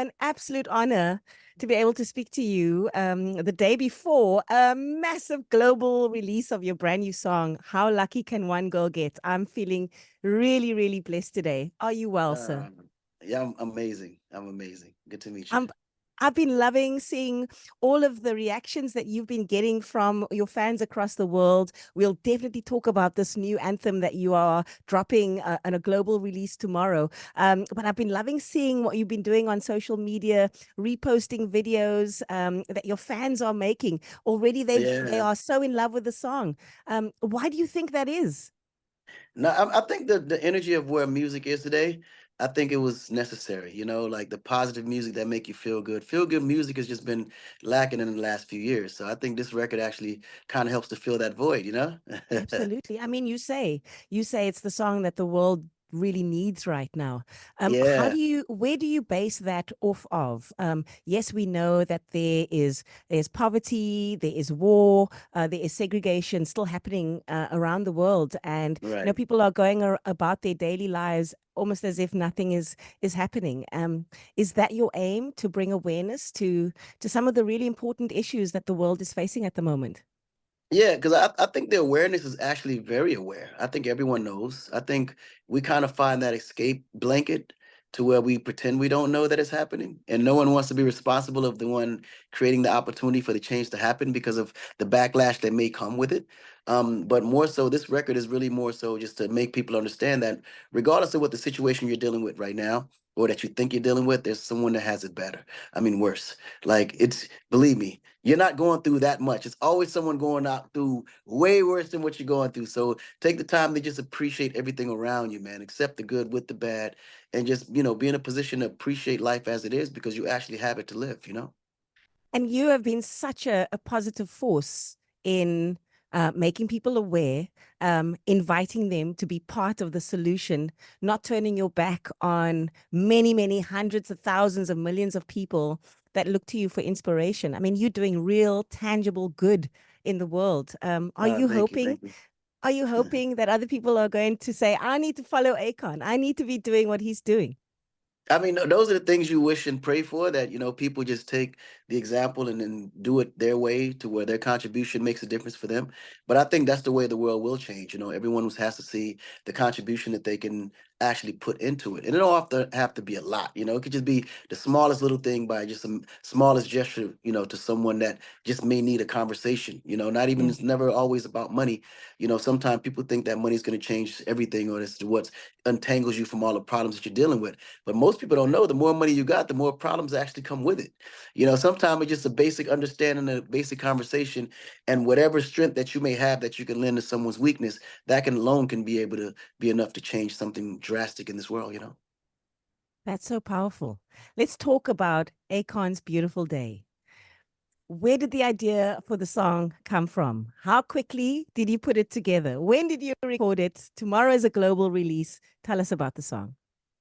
an absolute honor to be able to speak to you the day before a massive global release of your brand new song, How Lucky Can One Girl Get? I'm feeling really, really blessed today. Are you well, sir? Yeah, I'm amazing. I'm amazing. Good to meet you. I'm I've been loving seeing all of the reactions that you've been getting from your fans across the world. We'll definitely talk about this new anthem that you are dropping on a global release tomorrow. But I've been loving seeing what you've been doing on social media, reposting videos that your fans are making. Already they Yeah. are so in love with the song. Why do you think that is? No, I think the energy of where music is today, I think it was necessary, like the positive music that make you feel good. Feel good music has just been lacking in the last few years. So I think this record actually kind of helps to fill that void. Absolutely. I mean, you say it's the song that the world really needs right now. Yeah, Where do you base that off of? Yes, we know that there's poverty, there is war, there is segregation still happening around the world, and right. people are going about their daily lives almost as if nothing is happening. Is that your aim, to bring awareness to some of the really important issues that the world is facing at the moment? Yeah, because I think the awareness is actually very aware. I think everyone knows. I think we kind of find that escape blanket to where we pretend we don't know that it's happening. And no one wants to be responsible of the one creating the opportunity for the change to happen because of the backlash that may come with it. But more so, this record is really more so just to make people understand that regardless of what the situation you're dealing with right now, or that you think you're dealing with, there's someone that has it better. I mean, worse. Like believe me, you're not going through that much. It's always someone going out through way worse than what you're going through. So take the time to just appreciate everything around you, man. Accept the good with the bad, and just be in a position to appreciate life as it is because you actually have it to live. And you have been such a positive force in making people aware, inviting them to be part of the solution, not turning your back on many, many hundreds of thousands of millions of people that look to you for inspiration. I mean, you're doing real, tangible good in the world. Are you Thank you, hoping? thank you. Are you hoping that other people are going to say, "I need to follow Akon. I need to be doing what he's doing"? I mean, those are the things you wish and pray for, that, people just take the example and then do it their way to where their contribution makes a difference for them. But I think that's the way the world will change. Everyone has to see the contribution that they can actually put into it. And it don't have to be a lot. It could just be the smallest little thing by just some smallest gesture, to someone that just may need a conversation. Not even, Yeah. it's never always about money. Sometimes people think that money's going to change everything, or it's what untangles you from all the problems that you're dealing with. But most people don't know the more money you got, the more problems actually come with it. Sometimes it's just a basic understanding, a basic conversation, and whatever strength that you may have that you can lend to someone's weakness, that can alone can be able to be enough to change something drastic in this world. That's so powerful. Let's talk about Akon's Beautiful Day. Where did the idea for the song come from? How quickly did you put it together? When did you record it? Tomorrow is a global release. Tell us about the song.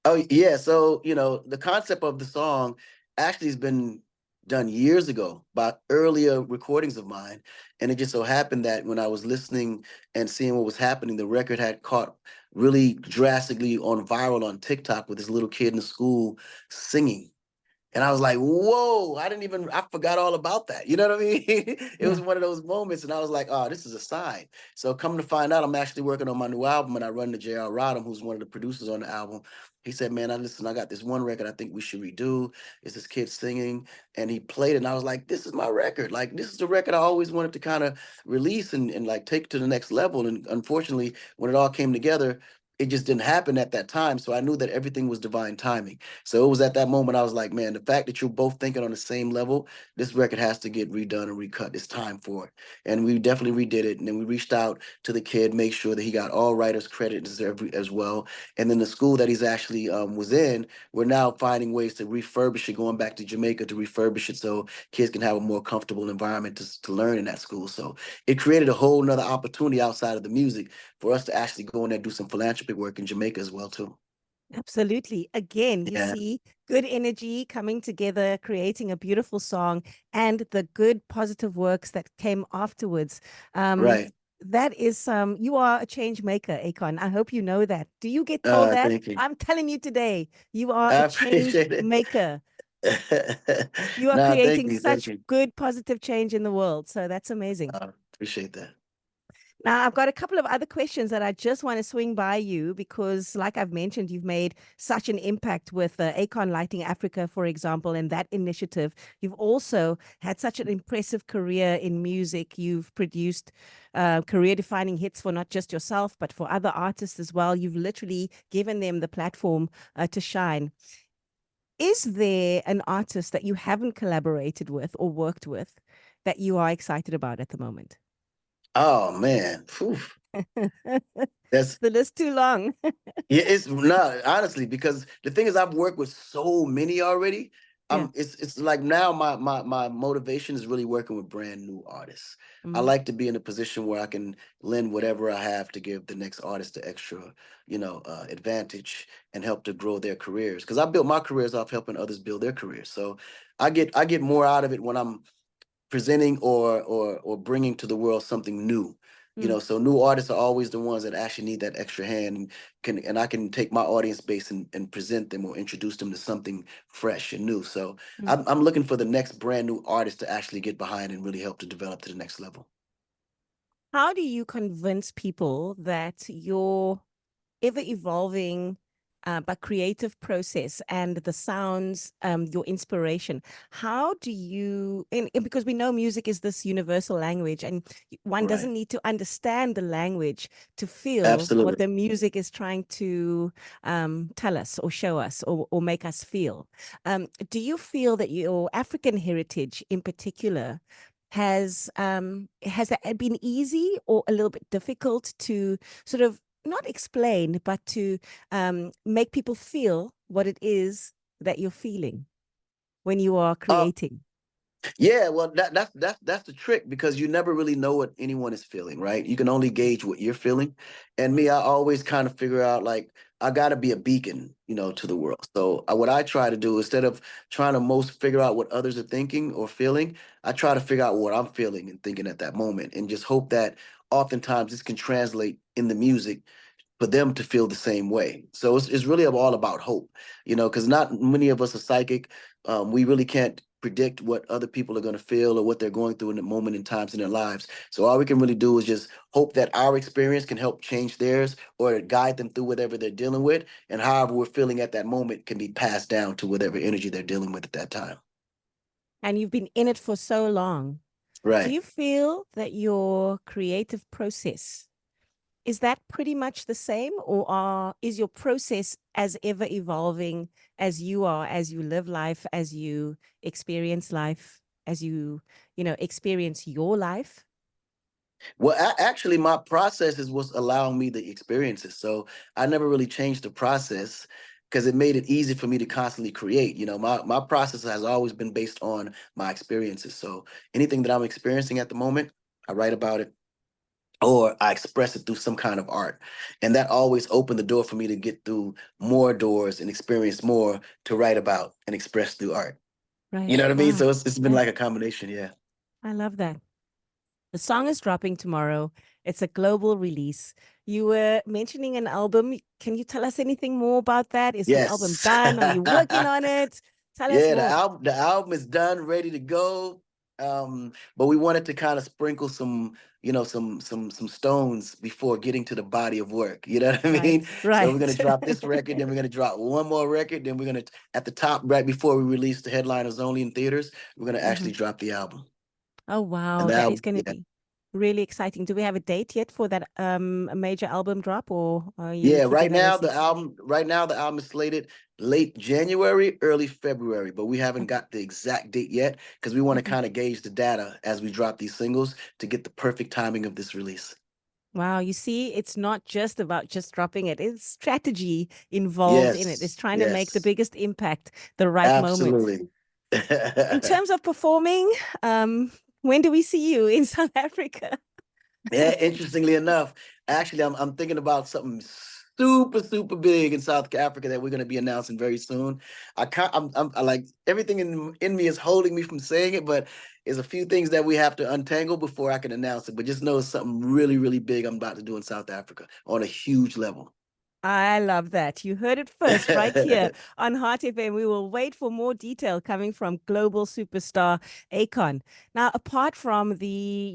Oh yeah, so the concept of the song actually has been done years ago by earlier recordings of mine, and it just so happened that when I was listening and seeing what was happening, the record had caught really drastically on viral on TikTok with this little kid in the school singing. And I was like, whoa, I forgot all about that. You know what I mean? It was Yeah. one of those moments. And I was like, oh, this is a sign. So coming to find out, I'm actually working on my new album, and I run to J.R. Rodham, who's one of the producers on the album. He said, man, I got this one record I think we should redo. It's this kid singing. And he played it. And I was like, this is my record. Like, this is the record I always wanted to kind of release and like take to the next level. And unfortunately, when it all came together, it just didn't happen at that time. So I knew that everything was divine timing. So it was at that moment I was like, man, the fact that you're both thinking on the same level, this record has to get redone and recut. It's time for it. And we definitely redid it. And then we reached out to the kid, make sure that he got all writers credit as well. And then the school that he's actually was in, we're now finding ways to refurbish it, going back to Jamaica to refurbish it so kids can have a more comfortable environment to learn in that school. So it created a whole nother opportunity outside of the music for us to actually go in there and do some philanthropic work in Jamaica as well too. Absolutely. Again, you Yeah, see good energy coming together, creating a beautiful song, and the good positive works that came afterwards. Um, right. that is you are a change maker, Akon. I hope you know that. Do you get told that? Thank you. I'm telling you today, you are a I change appreciate it. maker. You are No, thank creating you, thank such you. good, positive change in the world. So that's amazing. Appreciate that. Now, I've got a couple of other questions that I just want to swing by you because, like I've mentioned, you've made such an impact with Akon Lighting Africa, for example, and that initiative. You've also had such an impressive career in music. You've produced career defining hits for not just yourself, but for other artists as well. You've literally given them the platform to shine. Is there an artist that you haven't collaborated with or worked with that you are excited about at the moment? Oh man. Phew. Is That's the list too long? Yeah, it's not honestly because the thing is I've worked with so many already. Yeah. It's like now my motivation is really working with brand new artists. I Mm, like to be in a position where I can lend whatever I have to give the next artist the extra, advantage and help to grow their careers. Because I built my careers off helping others build their careers. So I get more out of it when I'm presenting or bringing to the world something new. mm, So new artists are always the ones that actually need that extra hand, and I can take my audience base and present them or introduce them to something fresh and new. So mm. I'm looking for the next brand new artist to actually get behind and really help to develop to the next level. How do you convince people that your ever evolving but creative process and the sounds, your inspiration, how do you, and because we know music is this universal language and one Right. doesn't need to understand the language to feel what Absolutely. the music is trying to tell us or show us or make us feel. Do you feel that your African heritage in particular has it been easy or a little bit difficult to sort of not explain, but to make people feel what it is that you're feeling when you are Um, creating? Yeah, well, that's the trick because you never really know what anyone is feeling, right? You can only Mm, gauge what you're feeling. And mm, me, I always kind of figure out like I got to be a beacon, to the world. So what I try to do instead of trying to most figure out what others are thinking or feeling, I try to figure out what I'm feeling and thinking at that moment, and just hope that oftentimes this can translate in the music for them to feel the same way. So it's really all about hope, because not many of us are psychic. We really can't predict what other people are going to feel or what they're going through in the moment in times in their lives. So all we can really do is just hope that our experience can help change theirs or guide them through whatever they're dealing with. And however we're feeling at that moment can be passed down to whatever energy they're dealing with at that time. and you've been in it for so long. Do Right. you feel that your creative process is that pretty much the same, or is your process as ever evolving as you are, as you live life, as you experience life, as you experience your life? Well, actually, my process is what's allowing me the experiences. So I never really changed the process because it made it easy for me to constantly create. My process has always been based on my experiences. So anything that I'm experiencing at the moment, I write about it or I express it through some kind of art. And that always opened the door for me to get through more doors and experience more to write about and express through art. You Right. know what I mean? Wow. So it's been Yeah, like a combination. Yeah. I love that. The song is dropping tomorrow. It's a global release. You were mentioning an album. Can you tell us anything more about that? Is the album Yes. done? Are you working on it? Tell us Yeah, the more. album is done, ready to go. But we wanted to kind of sprinkle some, some stones before getting to the body of work. You know what I Right, mean? So we're gonna right. drop this record, then we're gonna drop one more record, then we're gonna at the top right before we release the headliners only in theaters, we're gonna Mhm. actually drop the album. Oh, And wow. the That is album, going to yeah. be really exciting. Do we have a date yet for that a major album drop, or are you Yeah, keeping that a secret? right now the album is slated late January, early February, but we haven't Okay. got the exact date yet because we want to Mhm. kind of gauge the data as we drop these singles to get the perfect timing of this release. Wow, you see, it's not just about just dropping it. It's strategy involved in it. It's Yes, trying to make the yes, biggest impact the right moment. absolutely. In terms of performing, um, when do we see you in South Africa? Yeah, interestingly enough, actually, I'm thinking about something super super big in South Africa that we're going to be announcing very soon. I like everything in me is holding me from saying it, but there's a few things that we have to untangle before I can announce it. But just know it's something really really big I'm about to do in South Africa on a huge level. I love that. You heard it first right here on Heart FM. We will wait for more detail coming from global superstar Akon. Now, apart from the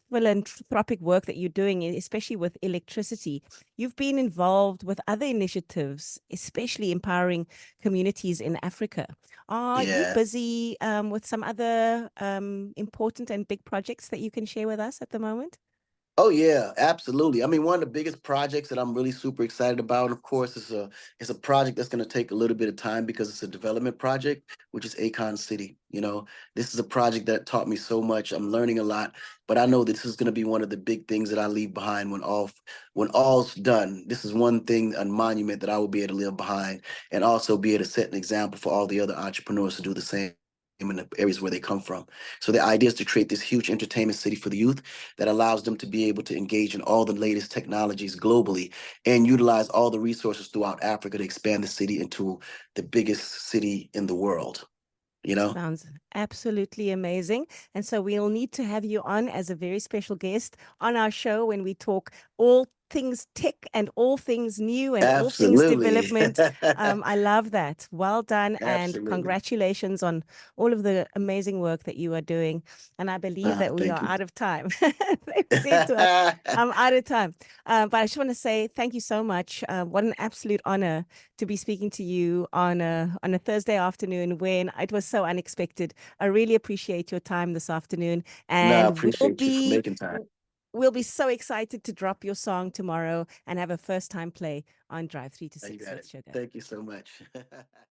philanthropic work that you're doing, especially with electricity, you've been involved with other initiatives, especially empowering communities in Africa. Are you Yeah. busy with some other important and big projects that you can share with us at the moment? Oh yeah, absolutely. I mean, one of the biggest projects that I'm really super excited about, of course, is a project that's going to take a little bit of time because it's a development project, which is Akon City. You know, this is a project that taught me so much. I'm learning a lot, but I know this is going to be one of the big things that I leave behind when all's done. This is one thing, a monument that I will be able to leave behind, and also be able to set an example for all the other entrepreneurs to do the same in the areas where they come from. So the idea is to create this huge entertainment city for the youth that allows them to be able to engage in all the latest technologies globally and utilize all the resources throughout Africa to expand the city into the biggest city in the world, you know? Sounds absolutely amazing. And so we'll need to have you on as a very special guest on our show when we talk all things tech and all things new and all things Absolutely. development. I love that. Well done and Absolutely. congratulations on all of the amazing work that you are doing. And I believe that we Thank are you. out of time. They've said to us, I'm out of time. But I just want to say thank you so much. What an absolute honor to be speaking to you on a Thursday afternoon when it was so unexpected. I really appreciate your time this afternoon, No, I and appreciate you for making time. we'll be so excited to drop your song tomorrow and have a first time play on Drive 3 to You 6 got with it. Sugar. Thank you so much.